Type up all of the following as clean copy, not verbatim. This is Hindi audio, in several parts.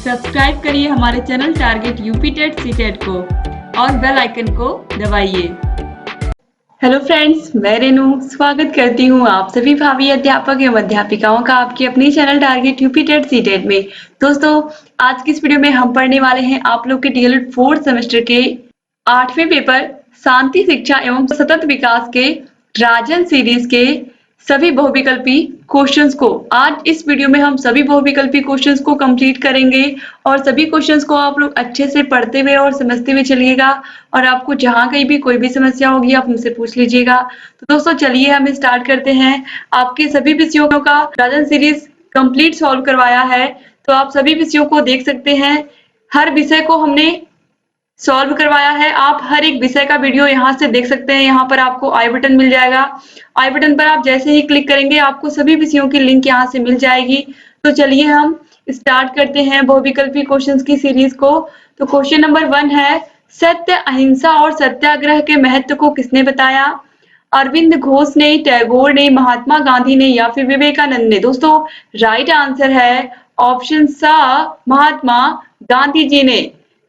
सब्सक्राइब करिए हमारे channel target UP TET CTET को और बेल आइकन को दबाइए। हेलो फ्रेंड्स, मैं रेनू स्वागत करती हूँ आप सभी भावी अध्यापक एवं अध्यापिकाओं का आपके अपने channel target UP TET CTET में। दोस्तों, आज की इस वीडियो में हम पढ़ने वाले हैं आप लोग के डीएलएड 4th सेमेस्टर के 8वें पेपर शांति शिक्षा एवं सतत विकास के राजन सीरीज के सभी बहुविकल्पी क्वेश्चंस को। आज इस वीडियो में हम सभी बहुविकल्पी क्वेश्चंस को कंप्लीट करेंगे और सभी क्वेश्चंस को आप लोग अच्छे से पढ़ते हुए और समझते हुए चलिएगा और आपको जहां कहीं भी कोई भी समस्या होगी आप मुझसे पूछ लीजिएगा। तो दोस्तों चलिए हम स्टार्ट करते हैं। आपके सभी विषयों का राजन सीरीज कंप्लीट सॉल्व करवाया है, तो आप सभी विषयों को देख सकते हैं। हर विषय को हमने सॉल्व करवाया है। आप हर एक विषय का वीडियो यहाँ से देख सकते हैं। यहाँ पर आपको आई बटन मिल जाएगा। आई बटन पर आप जैसे ही क्लिक करेंगे आपको सभी विषयों की लिंक यहाँ से मिल जाएगी। तो चलिए हम स्टार्ट करते हैं बहुविकल्पी क्वेश्चंस की सीरीज को। तो क्वेश्चन नंबर 1 है, सत्य, अहिंसा और सत्याग्रह के महत्व को किसने बताया? अरविंद घोष ने, टैगोर ने, महात्मा गांधी ने या फिर विवेकानंद ने? दोस्तों राइट आंसर है ऑप्शन सा, महात्मा गांधी जी ने।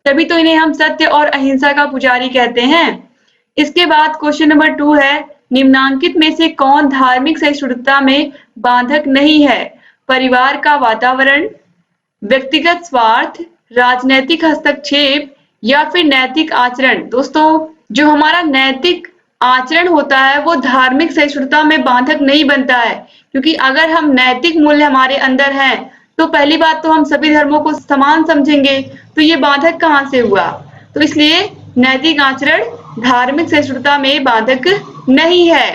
तभी तो इन्हें हम सत्य और अहिंसा का पुजारी कहते हैं। इसके बाद क्वेश्चन नंबर 2 है, निम्नांकित में से कौन धार्मिक सहिष्णुता में बाधक नहीं है? परिवार का वातावरण, व्यक्तिगत स्वार्थ, राजनैतिक हस्तक्षेप या फिर नैतिक आचरण? दोस्तों जो हमारा नैतिक आचरण होता है वो धार्मिक सहिष्णुता में बाधक नहीं बनता है, क्योंकि अगर हम नैतिक मूल्य हमारे अंदर हैं तो पहली बात तो हम सभी धर्मों को समान समझेंगे, तो ये बाधक कहाँ से हुआ? तो इसलिए नैतिक आचरण धार्मिक सहिष्णुता में बाधक नहीं है।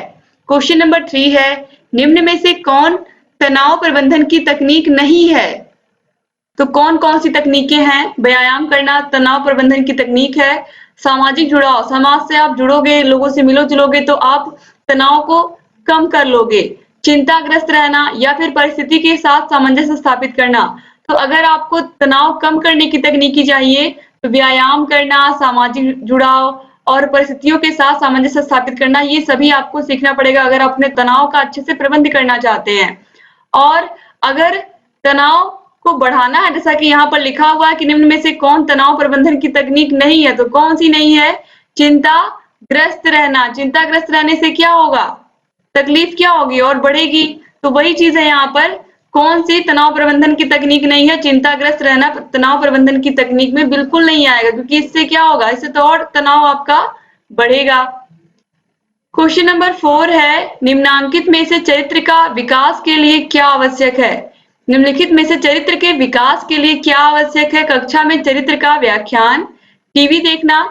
क्वेश्चन नंबर 3 है, निम्न में से कौन तनाव प्रबंधन की तकनीक नहीं है? तो कौन कौन सी तकनीकें हैं? व्यायाम करना तनाव प्रबंधन की तकनीक है। सामाजिक जुड़ाव, समाज से आप जुड़ोगे, लोगों से मिलो जुलोगे तो आप तनाव को कम कर लोगे। चिंताग्रस्त रहना या फिर परिस्थिति के साथ सामंजस्य स्थापित करना? तो अगर आपको तनाव कम करने की तकनीकी चाहिए तो व्यायाम करना, सामाजिक जुड़ाव और परिस्थितियों के साथ सामंजस्य स्थापित करना, ये सभी आपको सीखना पड़ेगा अगर आप अपने तनाव का अच्छे से प्रबंध करना चाहते हैं। और अगर तनाव को बढ़ाना है, जैसा कि यहाँ पर लिखा हुआ है कि निम्न में से कौन तनाव प्रबंधन की तकनीक नहीं है, तो कौन सी नहीं है? चिंताग्रस्त रहना। चिंताग्रस्त रहने से क्या होगा? तकलीफ क्या होगी और बढ़ेगी। तो वही चीज है यहाँ पर, कौन सी तनाव प्रबंधन की तकनीक नहीं है? चिंताग्रस्त रहना तनाव प्रबंधन की तकनीक में बिल्कुल नहीं आएगा, क्योंकि इससे क्या होगा? इससे तो और तनाव आपका बढ़ेगा। क्वेश्चन नंबर 4 है, निम्नांकित में से चरित्र का विकास के लिए क्या आवश्यक है? निम्नलिखित में से चरित्र के विकास के लिए क्या आवश्यक है? कक्षा में चरित्र का व्याख्यान, टीवी देखना,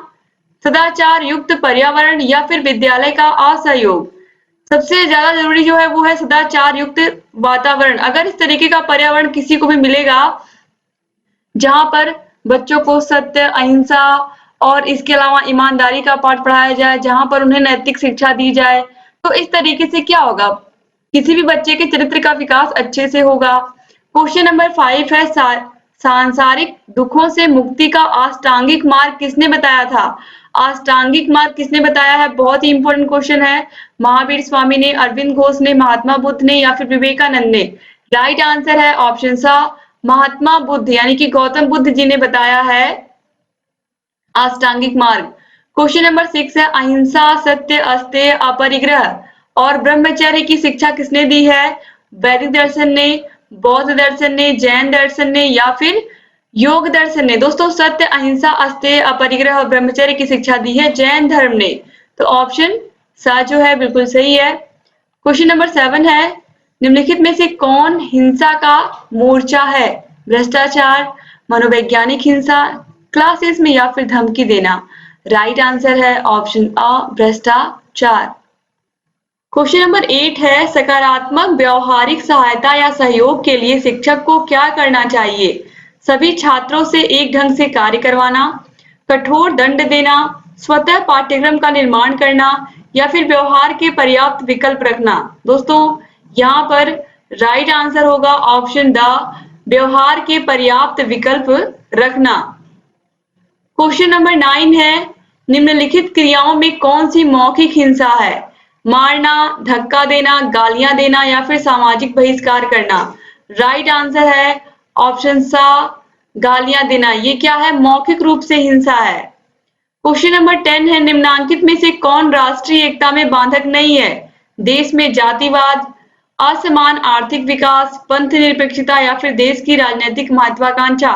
सदाचार युक्त पर्यावरण या फिर विद्यालय का असहयोग? सबसे ज्यादा जरूरी जो है वो है सदाचार युक्त वातावरण। अगर इस तरीके का पर्यावरण किसी को भी मिलेगा जहां पर बच्चों को सत्य, अहिंसा और इसके अलावा ईमानदारी का पाठ पढ़ाया जाए, जहां पर उन्हें नैतिक शिक्षा दी जाए, तो इस तरीके से क्या होगा? किसी भी बच्चे के चरित्र का विकास अच्छे से होगा। क्वेश्चन नंबर 5 है, सांसारिक दुखों से मुक्ति का अष्टांगिक मार्ग किसने बताया था? अष्टांगिक मार्ग किसने बताया है? बहुत ही इंपॉर्टेंट क्वेश्चन है। महावीर स्वामी ने, अरविंद घोष ने, महात्मा बुद्ध ने या फिर विवेकानंद ने? राइट आंसर है ऑप्शन सा, महात्मा बुद्ध यानी कि गौतम बुद्ध जी ने बताया है अष्टांगिक मार्ग। क्वेश्चन नंबर 6 है, अहिंसा, सत्य, अस्तेय, अपरिग्रह और ब्रह्मचर्य की शिक्षा किसने दी है? वैदिक दर्शन ने, बौद्ध दर्शन ने, जैन दर्शन ने या फिर योग दर्शन ने? दोस्तों सत्य, अहिंसा, अस्तेय, अपरिग्रह और ब्रह्मचर्य की शिक्षा दी है जैन धर्म ने। तो ऑप्शन सा जो है बिल्कुल सही है। क्वेश्चन नंबर 7 है, निम्नलिखित में से कौन हिंसा का मोर्चा है? भ्रष्टाचार, मनोवैज्ञानिक हिंसा, क्लासेस में या फिर धमकी देना? राइट आंसर है ऑप्शन अ, भ्रष्टाचार। क्वेश्चन नंबर 8 है, सकारात्मक व्यवहारिक सहायता या सहयोग के लिए शिक्षक को क्या करना चाहिए? सभी छात्रों से एक ढंग से कार्य करवाना, कठोर दंड देना, स्वतः पाठ्यक्रम का निर्माण करना या फिर व्यवहार के पर्याप्त विकल्प रखना? दोस्तों यहाँ पर राइट आंसर होगा ऑप्शन द, व्यवहार के पर्याप्त विकल्प रखना। क्वेश्चन नंबर 9 है, निम्नलिखित क्रियाओं में कौन सी मौखिक हिंसा है? मारना, धक्का देना, गालियां देना या फिर सामाजिक बहिष्कार करना? राइट आंसर है ऑप्शन सा, गालियां देना, ये क्या है? मौखिक रूप से हिंसा है। क्वेश्चन नंबर 10 है, निम्नांकित में से कौन राष्ट्रीय एकता में बाधक नहीं है? देश में जातिवाद, असमान आर्थिक विकास, पंथ निरपेक्षता या फिर देश की राजनीतिक महत्वाकांक्षा।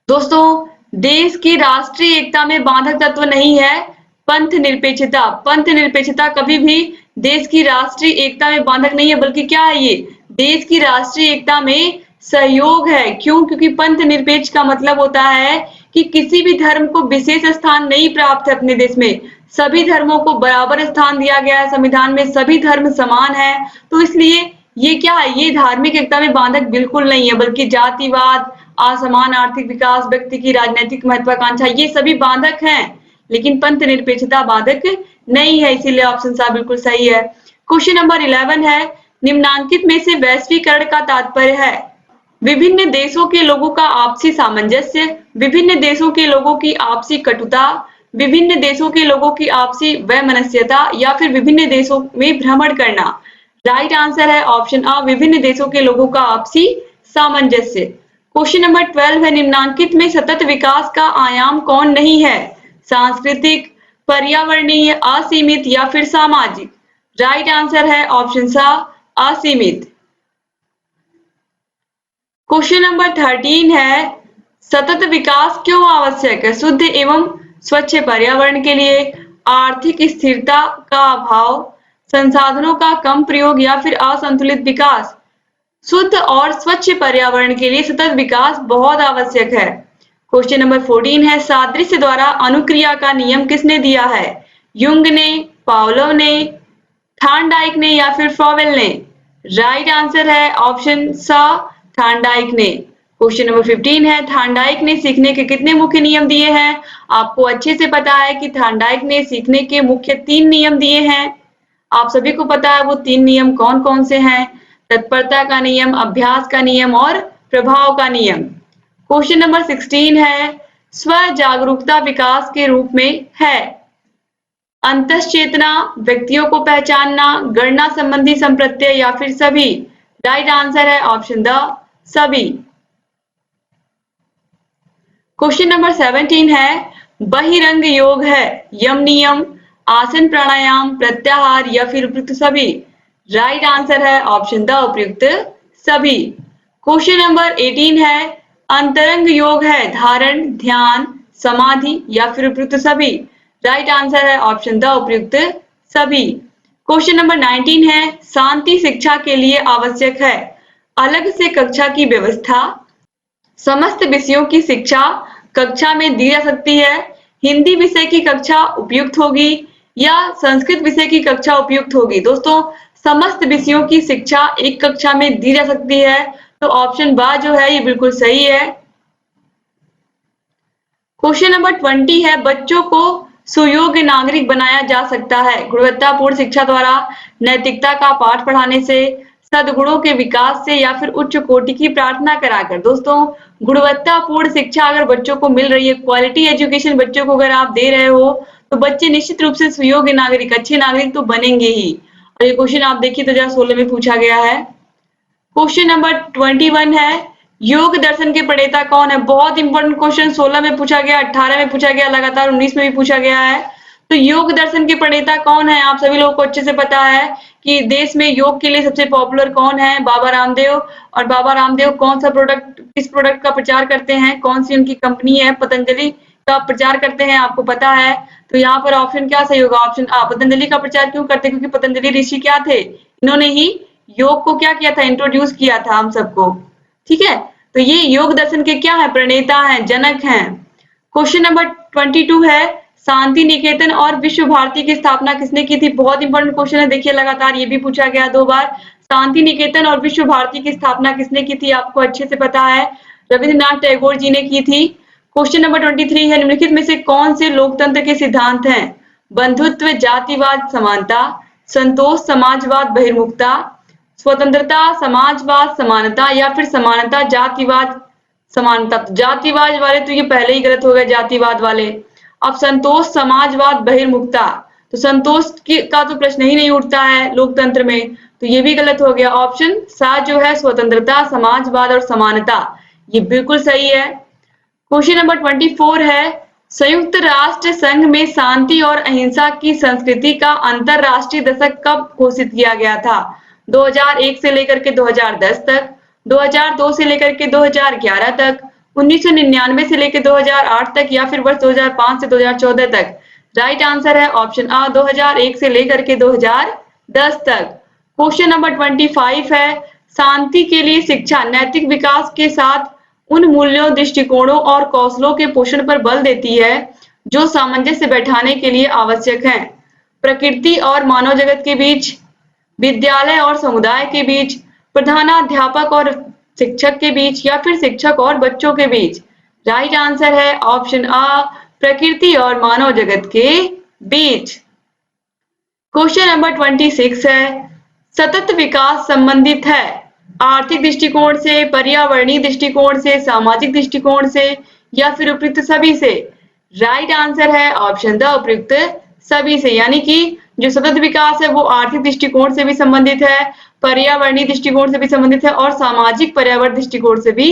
दोस्तों, देश की राष्ट्रीय एकता में बाधक तत्व नहीं है पंथ निरपेक्षता। पंथ निरपेक्षता कभी भी देश की राष्ट्रीय एकता में बाधक नहीं है, बल्कि क्या है? ये देश की राष्ट्रीय एकता में सहयोग है। क्यों? क्योंकि पंथ निरपेक्ष का मतलब होता है कि किसी भी धर्म को विशेष स्थान नहीं प्राप्त है अपने देश में। सभी धर्मों को बराबर स्थान दिया गया है संविधान में, सभी धर्म समान है। तो इसलिए ये क्या है? ये धार्मिक एकता में बाधक बिल्कुल नहीं है, बल्कि जातिवाद, असमान आर्थिक विकास, व्यक्ति की राजनीतिक महत्वाकांक्षा, ये सभी बाधक हैं, लेकिन पंथ निरपेक्षता बाधक नहीं है। इसीलिए ऑप्शन सा बिल्कुल सही है। क्वेश्चन नंबर 11 है, निम्नांकित में से वैश्वीकरण का तात्पर्य है? विभिन्न देशों के लोगों का आपसी सामंजस्य, विभिन्न देशों के लोगों की आपसी कटुता, विभिन्न देशों के लोगों की आपसी वैमनस्यता या फिर विभिन्न देशों में भ्रमण करना। राइट आंसर है ऑप्शन आ, विभिन्न देशों के लोगों का आपसी सामंजस्य। क्वेश्चन नंबर 12 है, निम्नांकित में सतत विकास का आयाम कौन नहीं है? सांस्कृतिक, पर्यावरणीय, असीमित या फिर सामाजिक। राइट आंसर है ऑप्शन सा, असीमित। क्वेश्चन नंबर 13 है, सतत विकास क्यों आवश्यक है? शुद्ध एवं स्वच्छ पर्यावरण के लिए, आर्थिक स्थिरता का अभाव, संसाधनों का कम प्रयोग या फिर असंतुलित विकास। शुद्ध और स्वच्छ पर्यावरण के लिए सतत विकास बहुत आवश्यक है। क्वेश्चन नंबर 14 है, सादृश्य द्वारा अनुक्रिया का नियम किसने दिया है? युंग ने, पावलोव ने, थॉर्नडाइक ने या फिर फ्रॉवेल ने। राइट आंसर है ऑप्शन सा, थॉर्नडाइक ने। क्वेश्चन नंबर 15 है, थॉर्नडाइक ने सीखने के कितने मुख्य नियम दिए हैं? आपको अच्छे से पता है कि थॉर्नडाइक ने सीखने के मुख्य 3 नियम दिए हैं। आप सभी को पता है वो 3 नियम कौन कौन से हैं? तत्परता का नियम, अभ्यास का नियम और प्रभाव का नियम। क्वेश्चन नंबर 16 है, स्व जागरूकता विकास के रूप में है? अंतश्चेतना, व्यक्तियों को पहचानना, गणना संबंधी संप्रत्यय या फिर सभी। राइट आंसर है ऑप्शन द, सभी। क्वेश्चन नंबर 17 है, बहिरंग योग है? यम नियम, आसन प्राणायाम, प्रत्याहार या फिर उपयुक्त सभी। राइट आंसर है ऑप्शन द, उपयुक्त सभी। क्वेश्चन नंबर 18 है, अंतरंग योग है? धारण, ध्यान, समाधि या फिर उपयुक्त सभी। राइट आंसर है ऑप्शन द, उपयुक्त सभी। क्वेश्चन नंबर 19 है, शांति शिक्षा के लिए आवश्यक है? अलग से कक्षा की व्यवस्था, समस्त विषयों की शिक्षा कक्षा में दी जा सकती है, हिंदी विषय की कक्षा उपयुक्त होगी या संस्कृत विषय की कक्षा उपयुक्त होगी। दोस्तों, समस्त विषयों की शिक्षा एक कक्षा में दी जा सकती है, तो ऑप्शन बा जो है ये बिल्कुल सही है। क्वेश्चन नंबर 20 है, बच्चों को सुयोग्य नागरिक बनाया जा सकता है? गुणवत्तापूर्ण शिक्षा द्वारा, नैतिकता का पाठ पढ़ाने से, सद्गुणों के विकास से या फिर उच्च कोटि की प्रार्थना कराकर। दोस्तों, गुणवत्तापूर्ण शिक्षा अगर बच्चों को मिल रही है, क्वालिटी एजुकेशन बच्चों को अगर आप दे रहे हो, तो बच्चे निश्चित रूप से सुयोग्य नागरिक, अच्छे नागरिक तो बनेंगे ही। और ये क्वेश्चन आप देखिए तो 2016 में पूछा गया है। क्वेश्चन नंबर 21 है, योग दर्शन के प्रणेता कौन है? बहुत इंपॉर्टेंट क्वेश्चन, 16 में पूछा गया, 18 में पूछा गया, लगातार 19 में भी पूछा गया है। तो योग दर्शन के प्रणेता कौन है? आप सभी लोगों को अच्छे से पता है कि देश में योग के लिए सबसे पॉपुलर कौन है? बाबा रामदेव। और बाबा रामदेव कौन सा प्रोडक्ट, किस प्रोडक्ट का प्रचार करते हैं? कौन सी उनकी कंपनी है? पतंजलि का प्रचार करते हैं, आपको पता है। तो यहाँ पर ऑप्शन क्या सही होगा? ऑप्शन आ, पतंजलि का प्रचार क्यों करते हैं? क्योंकि पतंजलि ऋषि क्या थे? इन्होंने ही योग को क्या किया था? इंट्रोड्यूस किया था हम सबको। ठीक है, तो ये योग दर्शन के क्या है? प्रणेता हैं, जनक हैं। क्वेश्चन नंबर 22 है, शांति निकेतन और विश्व भारती की स्थापना किसने की थी? बहुत इंपॉर्टेंट क्वेश्चन है, देखिए लगातार ये भी पूछा गया 2 बार। शांति निकेतन और विश्व भारती की स्थापना किसने की थी? आपको अच्छे से पता है, रविंद्रनाथ टैगोर जी ने की थी। क्वेश्चन नंबर 23 है, निम्नलिखित में से कौन से लोकतंत्र के सिद्धांत हैं? बंधुत्व, जातिवाद, समानता, संतोष, समाजवाद, बहिर्मुखता, स्वतंत्रता, समाजवाद, समानता या फिर समानता, जातिवाद, समानता। जातिवाद वाले तो ये पहले ही गलत हो गए, जातिवाद वाले। अब संतोष, समाजवाद, बहिर्मुखता, तो संतोष का तो प्रश्न ही नहीं उठता है लोकतंत्र में, तो ये भी गलत हो गया। ऑप्शन सा जो है स्वतंत्रता, समाजवाद और समानता, ये बिल्कुल सही है। क्वेश्चन नंबर 24 है, संयुक्त राष्ट्र संघ में शांति और अहिंसा की संस्कृति का अंतरराष्ट्रीय दशक कब घोषित किया गया था? 2001 से लेकर के 2010 तक, 2002 से लेकर के 2011 तक, 1999 से लेकर 2008 तक या फिर वर्ष 2005 से 2014 तक। राइट आंसर है ऑप्शन आ 2001 से लेकर के 2010 तक। क्वेश्चन नंबर 25 है, शांति के लिए शिक्षा नैतिक विकास के साथ उन मूल्यों, दृष्टिकोणों और कौशलों के पोषण पर बल देती है जो सामंजस्य बैठाने के लिए आवश्यक हैं। प्रकृति और मानव जगत के बीच, विद्यालय और समुदाय के बीच, प्रधानाध्यापक और शिक्षक के बीच या फिर शिक्षक और बच्चों के बीच। राइट आंसर है ऑप्शन आ प्रकृति और मानव जगत के बीच। क्वेश्चन नंबर 26 है, सतत विकास संबंधित है आर्थिक दृष्टिकोण से, पर्यावरणीय दृष्टिकोण से, सामाजिक दृष्टिकोण से या फिर उपयुक्त सभी से। राइट आंसर है ऑप्शन द उपयुक्त सभी से, यानी कि जो सतत विकास है वो आर्थिक दृष्टिकोण से भी संबंधित है, पर्यावरणीय दृष्टिकोण से भी संबंधित है और सामाजिक पर्यावरण दृष्टिकोण से भी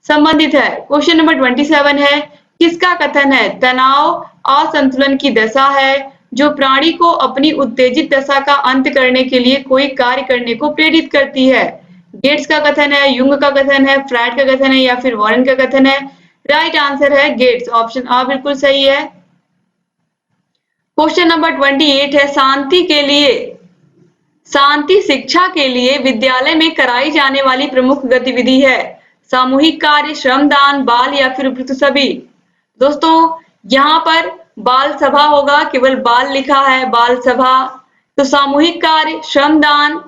संबंधित है। क्वेश्चन नंबर 27 है, किसका कथन है तनाव असंतुलन की दशा है जो प्राणी को अपनी उत्तेजित दशा का अंत करने के लिए कोई कार्य करने को प्रेरित करती है? गेट्स का कथन है, युंग का कथन है, फ्रायड का कथन है या फिर वॉरेन का कथन है? राइट आंसर है गेट्स, ऑप्शन आ बिल्कुल सही है। क्वेश्चन नंबर 28 है, शांति शिक्षा के लिए विद्यालय में कराई जाने वाली प्रमुख गतिविधि है? सामूहिक कार्य, श्रमदान, बाल या फिर उपयुक्त सभी? दोस्तों यहाँ पर बाल सभा होगा, केवल बाल लिखा है, बाल सभा। तो सामूहिक कार्य, श्रमदान,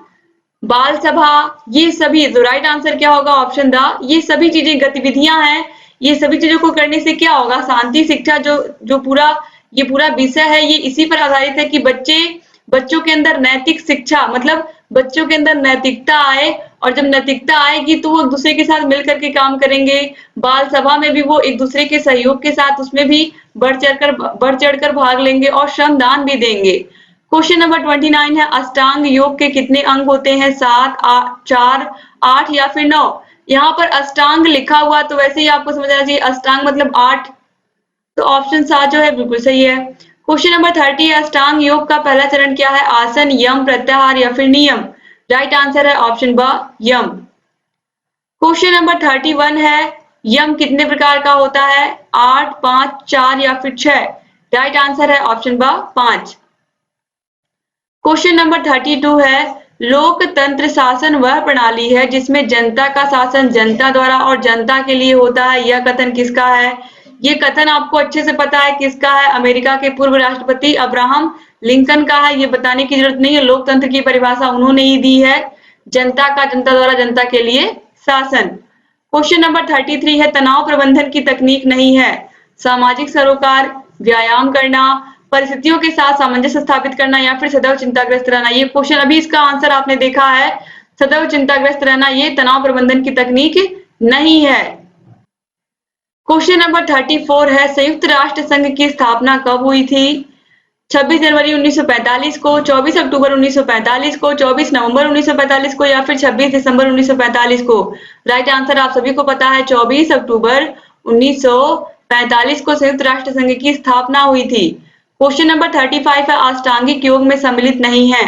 बाल सभा, ये सभी, तो राइट आंसर क्या होगा ऑप्शन द, ये सभी चीजें गतिविधियां हैं। ये सभी चीजों को करने से क्या होगा, शांति शिक्षा जो पूरा विषय है ये इसी पर आधारित है कि बच्चों के अंदर नैतिक शिक्षा, मतलब बच्चों के अंदर नैतिकता आए, और जब नैतिकता आएगी तो वो एक दूसरे के साथ मिलकर के काम करेंगे। बाल सभा में भी वो एक दूसरे के सहयोग के साथ उसमें भी बढ़ चढ़कर भाग लेंगे और श्रमदान भी देंगे। क्वेश्चन नंबर 29 है, अष्टांग योग के कितने अंग होते हैं? 7, 4, 8 या फिर 9? यहाँ पर अष्टांग लिखा हुआ तो वैसे ही आपको समझ आना चाहिए अष्टांग मतलब 8, तो ऑप्शन 7 जो है बिल्कुल सही है। क्वेश्चन नंबर 30 है, अष्टांग योग का पहला चरण क्या है? आसन, यम, प्रत्याहार या फिर नियम? राइट आंसर है ऑप्शन ब, यम। क्वेश्चन नंबर 31 है, यम कितने प्रकार का होता है? 8, 5, 4 या फिर 6? राइट आंसर है ऑप्शन ब, 5। क्वेश्चन नंबर 32 है, लोकतंत्र शासन वह प्रणाली है जिसमें जनता का शासन जनता द्वारा और जनता के लिए होता है। यह कथन किसका है? ये कथन आपको अच्छे से पता है किसका है, अमेरिका के पूर्व राष्ट्रपति अब्राहम लिंकन का है। ये बताने की जरूरत नहीं है, लोकतंत्र की परिभाषा उन्होंने ही दी है, जनता का, जनता द्वारा जनता के लिए शासन। क्वेश्चन नंबर 33 है, तनाव प्रबंधन की तकनीक नहीं है? सामाजिक सरोकार, व्यायाम करना, परिस्थितियों के साथ सामंजस्य स्थापित करना या फिर सदैव चिंताग्रस्त रहना? ये क्वेश्चन अभी इसका आंसर आपने देखा है, सदैव चिंताग्रस्त रहना ये तनाव प्रबंधन की तकनीक नहीं है। क्वेश्चन नंबर 34 है, संयुक्त राष्ट्र संघ की स्थापना कब हुई थी? 26 जनवरी 1945 को, 24 अक्टूबर 1945 को, 24 नवंबर 1945 को या फिर 26 दिसंबर 1945 को? राइट आंसर आप सभी को पता है, 24 अक्टूबर 1945 को संयुक्त राष्ट्र संघ की स्थापना हुई थी। क्वेश्चन नंबर 35 है, अष्टांगिक योग में सम्मिलित नहीं है?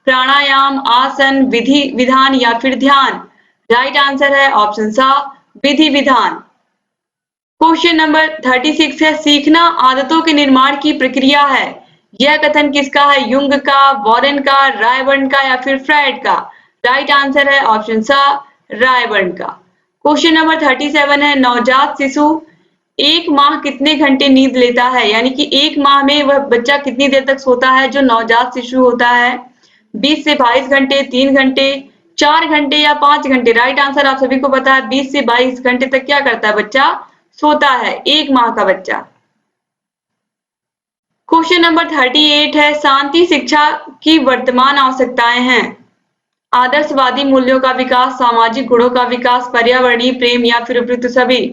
प्राणायाम, आसन, विधि विधान या फिर ध्यान? राइट आंसर है ऑप्शन सा, विधि विधान। क्वेश्चन नंबर 36 है, सीखना आदतों के निर्माण की प्रक्रिया है? यह कथन किसका है? युंग का, वॉरेन का, रायबर्न का या फिर फ्रायड का? राइट आंसर है ऑप्शन सा, रायबर्न का। क्वेश्चन नंबर 37 है, नवजात शिशु 1 माह कितने घंटे नींद लेता है? यानी कि 1 माह में वह बच्चा कितनी देर तक सोता है जो नवजात शिशु होता है? 20 से 22 घंटे, 3 घंटे, 4 घंटे या 5 घंटे? राइट आंसर आप सभी को पता है, 20 से 22 घंटे तक क्या करता है बच्चा? सोता है, 1 माह का बच्चा। क्वेश्चन नंबर 38 है, शांति शिक्षा की वर्तमान आवश्यकताएं हैं? आदर्शवादी मूल्यों का विकास, सामाजिक गुणों का विकास, पर्यावरणीय प्रेम या फिर उपयुक्त सभी?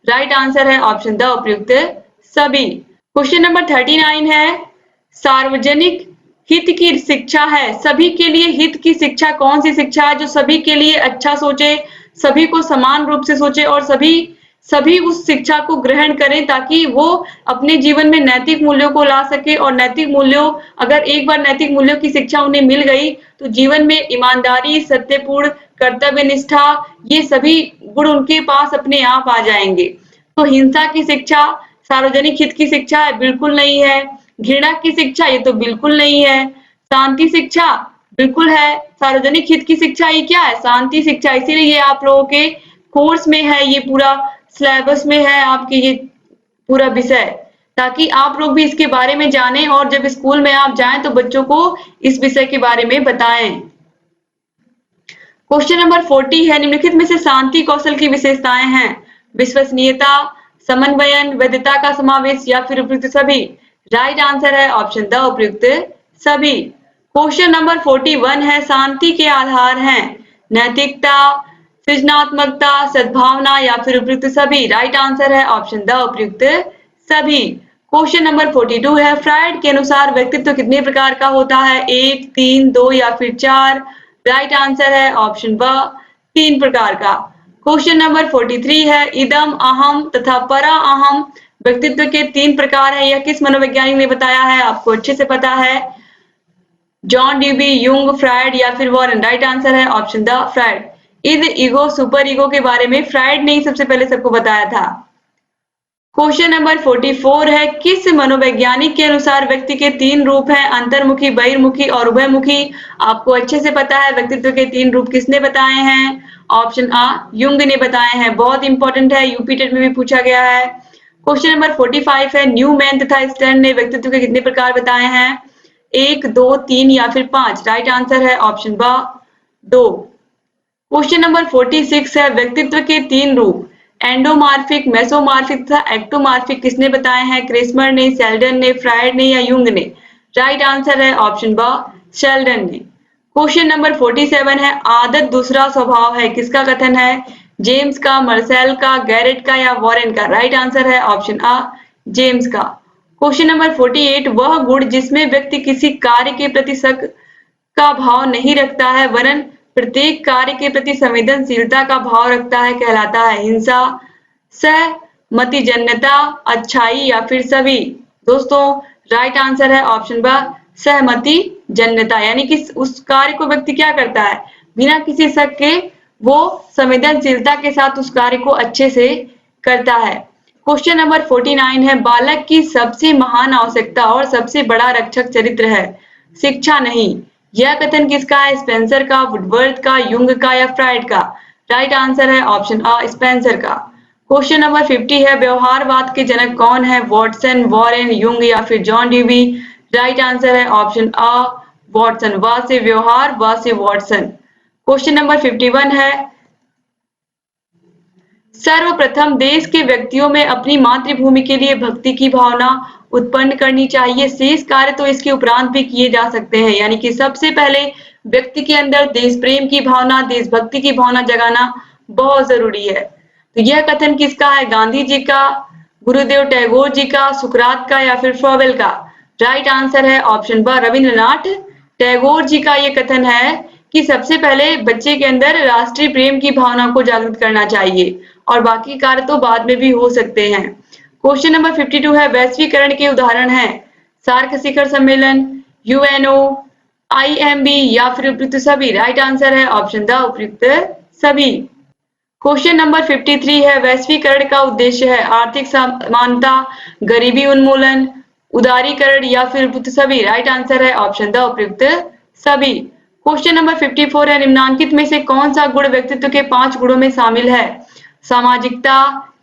राइट आंसर है ऑप्शन द, उपयुक्त सभी। क्वेश्चन नंबर 39 है, सार्वजनिक हित की शिक्षा है? सभी के लिए हित की शिक्षा कौन सी शिक्षा है जो सभी के लिए अच्छा सोचे, सभी को समान रूप से सोचे और सभी उस शिक्षा को ग्रहण करें ताकि वो अपने जीवन में नैतिक मूल्यों को ला सके। और नैतिक मूल्यों, अगर एक बार नैतिक मूल्यों की शिक्षा उन्हें मिल गई तो जीवन में ईमानदारी, सत्यपूर्ण, कर्तव्य निष्ठा, ये सभी गुण उनके पास अपने आप आ जाएंगे। तो हिंसा की शिक्षा सार्वजनिक हित की शिक्षा है? बिल्कुल नहीं है। घृणा की शिक्षा? ये तो बिल्कुल नहीं है। शांति शिक्षा? बिल्कुल है। सार्वजनिक हित की शिक्षा ये क्या है? शांति शिक्षा। इसीलिए ये आप लोगों के कोर्स में है, ये पूरा सिलेबस में है आपके ये पूरा विषय, ताकि आप लोग भी इसके बारे में जानें और जब स्कूल में आप जाएं तो बच्चों को इस विषय के बारे में बताएं। क्वेश्चन नंबर 40 है, निम्नलिखित में से शांति कौशल की विशेषताएं हैं? विश्वसनीयता, समन्वयन, वैधता का समावेश या फिर उपयुक्त सभी? राइट आंसर है ऑप्शन द उपयुक्त सभी। क्वेश्चन नंबर 41 है, शांति के आधार हैं? नैतिकता, सृजनात्मकता, सद्भावना या फिर उपयुक्त सभी? राइट आंसर है ऑप्शन द उपयुक्त सभी। क्वेश्चन नंबर 42 है, फ्रायड के अनुसार व्यक्तित्व कितने प्रकार का होता है? 1, 3, 2 या फिर 4? राइट आंसर है ऑप्शन ब 3 प्रकार का। क्वेश्चन नंबर 43 है, इदम, अहम तथा परा अहम व्यक्तित्व के 3 प्रकार है। यह किस मनोवैज्ञानिक ने बताया है? आपको अच्छे से पता है। जॉन ड्यूबी, युंग, फ्रायड या फिर वॉरेन? राइट आंसर है option the Freud. Id, ego, super ego के बारे में फ्रायड ने ही सबसे पहले सबको बताया था। क्वेश्चन नंबर 44 है, किस मनोवैज्ञानिक के अनुसार व्यक्ति के 3 रूप हैं? अंतर्मुखी, बहिर्मुखी और उभयमुखी? आपको अच्छे से पता है व्यक्तित्व के 3 रूप किसने बताए हैं? ऑप्शन आ युंग ने बताए हैं। बहुत इंपॉर्टेंट है, यूपी टेट में भी पूछा गया है। क्वेश्चन नंबर 45 है, न्यूमैन तथा स्टर्न ने व्यक्तित्व के कितने प्रकार बताए हैं? 1, 2, 3 या फिर 5? राइट आंसर है ऑप्शन ब 2। क्वेश्चन नंबर 46 है, व्यक्तित्व के 3 रूप एंडोमार्फिक, मेसोमार्फिक तथा एक्टोमार्फिक किसने बताए हैं? क्रेसमर ने, शेल्डन ने, फ्रायड ने या युंग ने? राइट आंसर है ऑप्शन ब शेल्डन ने। क्वेश्चन नंबर 47 है, आदत दूसरा स्वभाव है? किसका कथन है? जेम्स का, मर्सेल का, गैरेट का या वॉरेन का? राइट आंसर है ऑप्शन आ जेम्स का। क्वेश्चन नंबर 48, वह गुण जिसमें व्यक्ति किसी कार्य के प्रति शक का भाव नहीं रखता है वरन प्रत्येक कार्य के प्रति संवेदनशीलता का भाव रखता है, कहलाता है? हिंसा, सहमतिजन्यता, अच्छाई या फिर सभी? दोस्तों राइट आंसर है ऑप्शन ब सहमतिजन्यता, यानी कि उस कार्य को व्यक्ति क्या करता है? बिना किसी शक के वो संवेदनशीलता के साथ उस कार्य को अच्छे से करता है। क्वेश्चन नंबर 49 है, बालक की सबसे महान आवश्यकता और सबसे बड़ा रक्षक चरित्र है? शिक्षा नहीं। यह कथन किसका है? स्पेंसर का, वुडवर्थ का, युंग का या फ्रायड का? राइट आंसर है ऑप्शन आ स्पेंसर का। क्वेश्चन नंबर 50 है, व्यवहारवाद के जनक कौन है? वॉटसन, वॉरेन, युंग या फिर जॉन ड्यूबी? राइट आंसर है ऑप्शन आ वॉटसन। वा से व्यवहार, वा से वॉटसन। क्वेश्चन नंबर 51 है, सर्वप्रथम देश के व्यक्तियों में अपनी मातृभूमि के लिए भक्ति की भावना उत्पन्न करनी चाहिए। शेष कार्य तो इसके उपरांत भी किए जा सकते हैं, यानी कि सबसे पहले व्यक्ति के अंदर देश प्रेम की भावना, देशभक्ति की भावना जगाना बहुत जरूरी है। तो यह कथन किसका है? गांधी जी का, गुरुदेव टैगोर जी का, सुकरात का या फिर फ्रॉवेल का? राइट आंसर है ऑप्शन ब रविंद्रनाथ टैगोर जी का ये कथन है कि सबसे पहले बच्चे के अंदर राष्ट्रीय प्रेम की भावना को जागृत करना चाहिए और बाकी कार्य तो बाद में भी हो सकते हैं। क्वेश्चन नंबर 52 है, वैश्वीकरण के उदाहरण हैं? सार्क शिखर सम्मेलन, यूएनओ, आईएमबी या फिर उपयुक्त सभी? राइट आंसर है ऑप्शन द उपयुक्त सभी। क्वेश्चन नंबर 53 है, वैश्वीकरण का उद्देश्य है? आर्थिक समानता, गरीबी उन्मूलन, उदारीकरण या फिर उपयुक्त सभी? राइट आंसर है ऑप्शन द उपयुक्त सभी। क्वेश्चन नंबर 54 है, निम्नांकित में से कौन सा गुण व्यक्तित्व के 5 गुणों में शामिल है? सामाजिकता,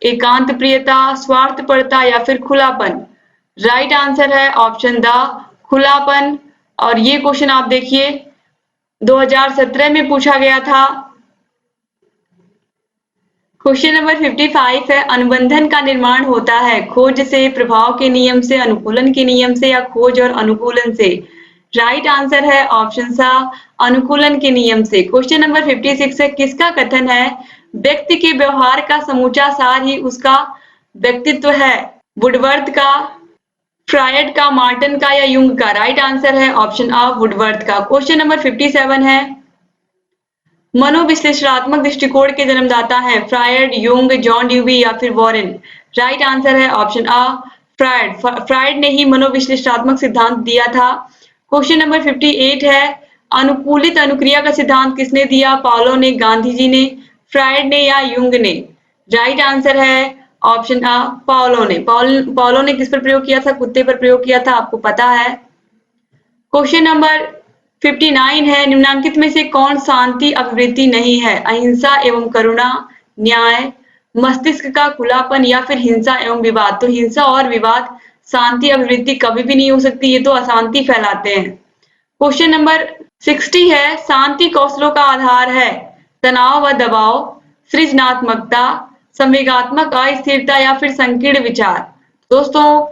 एकांत प्रियता, स्वार्थपरता या फिर खुलापन? राइट आंसर है ऑप्शन द खुलापन। और ये क्वेश्चन आप देखिए 2017 में पूछा गया था। क्वेश्चन नंबर 55 है, अनुबंधन का निर्माण होता है खोज से, प्रभाव के नियम से, अनुकूलन के नियम से या खोज और अनुकूलन से? राइट आंसर है ऑप्शन सा अनुकूलन के नियम से। क्वेश्चन नंबर 56 है, किसका कथन है? व्यक्ति के व्यवहार का समूचा सार ही उसका व्यक्तित्व है? वुडवर्थ का, फ्रायड का, मार्टन का या युंग का? राइट आंसर है ऑप्शन आ वुडवर्थ का। क्वेश्चन नंबर 57 है, मनोविश्लेषणात्मक दृष्टिकोण के जन्मदाता हैं फ्रायड, यूंग, जॉन ड्यूवी या फिर वॉरेन। राइट आंसर है ऑप्शन आ फ्रायड। फ्रायड ने ही मनोविश्लेषणात्मक सिद्धांत दिया था। क्वेश्चन नंबर 58 है, अनुकूलित अनुक्रिया का सिद्धांत किसने दिया? पाउलो ने, गांधी जी ने, फ्रायड ने या यूंग ने? राइट आंसर है ऑप्शन आ पाउलो ने। पाउलो ने किस पर प्रयोग किया था? कुत्ते पर प्रयोग किया था, आपको पता है। क्वेश्चन नंबर 59 है, निम्नलिखित में से कौन शांति अभिवृत्ति नहीं है? अहिंसा एवं करुणा, न्याय, मस्तिष्क का खुलापन या फिर हिंसा एवं विवाद। तो हिंसा और विवाद शांति अभिवृत्ति कभी भी नहीं हो सकती, ये तो अशांति फैलाते हैं। क्वेश्चन नंबर 60 है, शांति कौशलों का आधार है तनाव व दबाव, सृजनात्मकता, संवेगात्मक अस्थिरता या फिर संकीर्ण विचार। दोस्तों,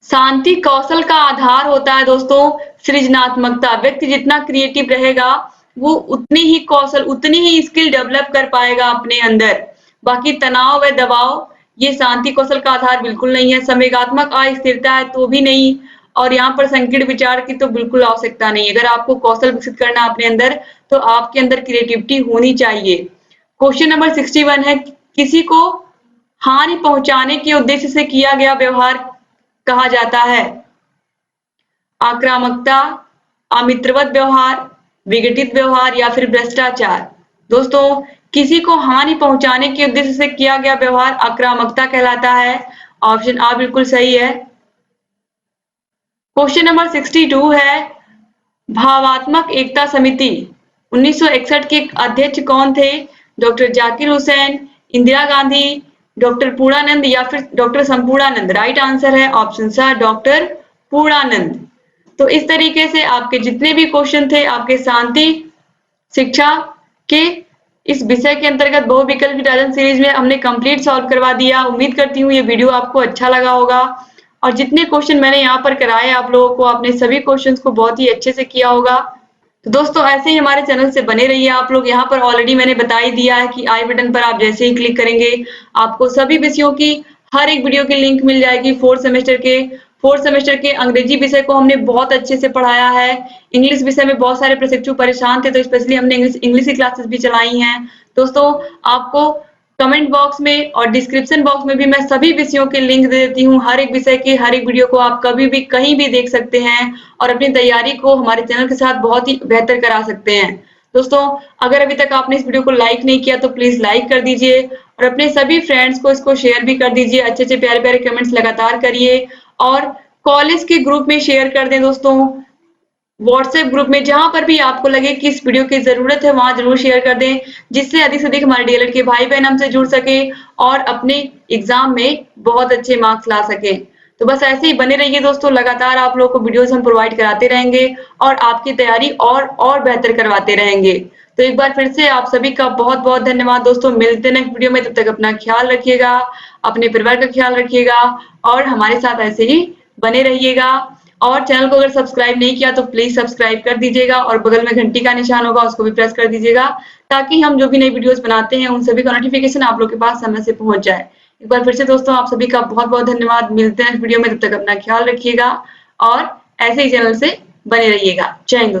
शांति कौशल का आधार होता है दोस्तों सृजनात्मकता। व्यक्ति जितना क्रिएटिव रहेगा वो उतनी ही कौशल, उतनी ही स्किल डेवलप कर पाएगा अपने अंदर। बाकी तनाव व दबाव ये शांति कौशल का आधार बिल्कुल नहीं है। संवेगात्मक अस्थिरता है तो भी नहीं, और यहाँ पर संकीर्ण विचार की तो बिल्कुल आवश्यकता नहीं है। अगर आपको कौशल विकसित करना अपने अंदर तो आपके अंदर क्रिएटिविटी होनी चाहिए। क्वेश्चन नंबर 61 है, किसी को हानि पहुंचाने के उद्देश्य से किया गया व्यवहार कहा जाता है? आक्रामकता, अमित्रवत व्यवहार, विघटित व्यवहार या फिर भ्रष्टाचार। दोस्तों, किसी को हानि पहुंचाने के उद्देश्य से किया गया व्यवहार आक्रामकता कहलाता है। ऑप्शन आ बिल्कुल सही है। क्वेश्चन नंबर 62 है, भावात्मक एकता समिति 1961 के अध्यक्ष कौन थे? डॉक्टर जाकिर हुसैन, इंदिरा गांधी, डॉक्टर पूर्णानंद या फिर डॉक्टर संपूर्णानंद? राइट आंसर है ऑप्शन सा डॉक्टर पूर्णानंद। तो इस तरीके से आपके जितने भी क्वेश्चन थे आपके शांति शिक्षा के इस विषय के अंतर्गत बहुविकल्प विभाजन सीरीज में हमने कंप्लीट सॉल्व करवा दिया। उम्मीद करती हूँ ये वीडियो आपको अच्छा लगा होगा, और जितने क्वेश्चन मैंने यहाँ पर कराए आप लोगों को, आपने सभी क्वेश्चंस को बहुत ही अच्छे से किया होगा। तो दोस्तों, ऐसे ही हमारे चैनल से बने रहिए आप लोग। यहाँ पर ऑलरेडी मैंने बता ही दिया है कि आई बटन पर आप जैसे ही क्लिक करेंगे आपको सभी विषयों की हर एक वीडियो की लिंक मिल जाएगी। फोर्थ सेमेस्टर के अंग्रेजी विषय को हमने बहुत अच्छे से पढ़ाया है। इंग्लिश विषय में बहुत सारे प्रशिक्षु परेशान थे तो स्पेशली हमने इंग्लिश की क्लासेस भी चलाई हैं। दोस्तों, आपको कमेंट बॉक्स में और डिस्क्रिप्शन बॉक्स में भी मैं सभी विषयों के लिंक दे देती हूँ। हर एक विषय के हर एक वीडियो को आप कभी भी कहीं भी देख सकते हैं और अपनी तैयारी को हमारे चैनल के साथ बहुत ही बेहतर करा सकते हैं। दोस्तों, अगर अभी तक आपने इस वीडियो को लाइक नहीं किया तो प्लीज लाइक कर दीजिए और अपने सभी फ्रेंड्स को इसको शेयर भी कर दीजिए। अच्छे अच्छे प्यारे प्यारे कमेंट्स लगातार करिए और कॉलेज के ग्रुप में शेयर कर दें दोस्तों। व्हाट्सएप ग्रुप में जहां पर भी आपको लगे कि इस वीडियो की जरूरत है वहां जरूर शेयर कर दें, जिससे अधिक से अधिक हमारे डीएलएड के भाई बहन हमसे जुड़ सके और अपने एग्जाम में बहुत अच्छे मार्क्स ला सके। तो बस ऐसे ही बने रहिए दोस्तों, लगातार आप लोगों को वीडियोस हम प्रोवाइड कराते रहेंगे और आपकी तैयारी और बेहतर करवाते रहेंगे। तो एक बार फिर से आप सभी का बहुत बहुत धन्यवाद दोस्तों। मिलते हैं नेक्स्ट वीडियो में, तब तक अपना ख्याल रखिएगा, अपने परिवार का ख्याल रखिएगा और हमारे साथ ऐसे ही बने रहिएगा। और चैनल को अगर सब्सक्राइब नहीं किया तो प्लीज सब्सक्राइब कर दीजिएगा और बगल में घंटी का निशान होगा उसको भी प्रेस कर दीजिएगा, ताकि हम जो भी नई वीडियोस बनाते हैं उन सभी का नोटिफिकेशन आप लोग के पास समय से पहुंच जाए। एक बार फिर से दोस्तों आप सभी का बहुत बहुत धन्यवाद। मिलते हैं इस वीडियो में, तब तक अपना ख्याल रखिएगा और ऐसे ही चैनल से बने रहिएगा। जय हिंद।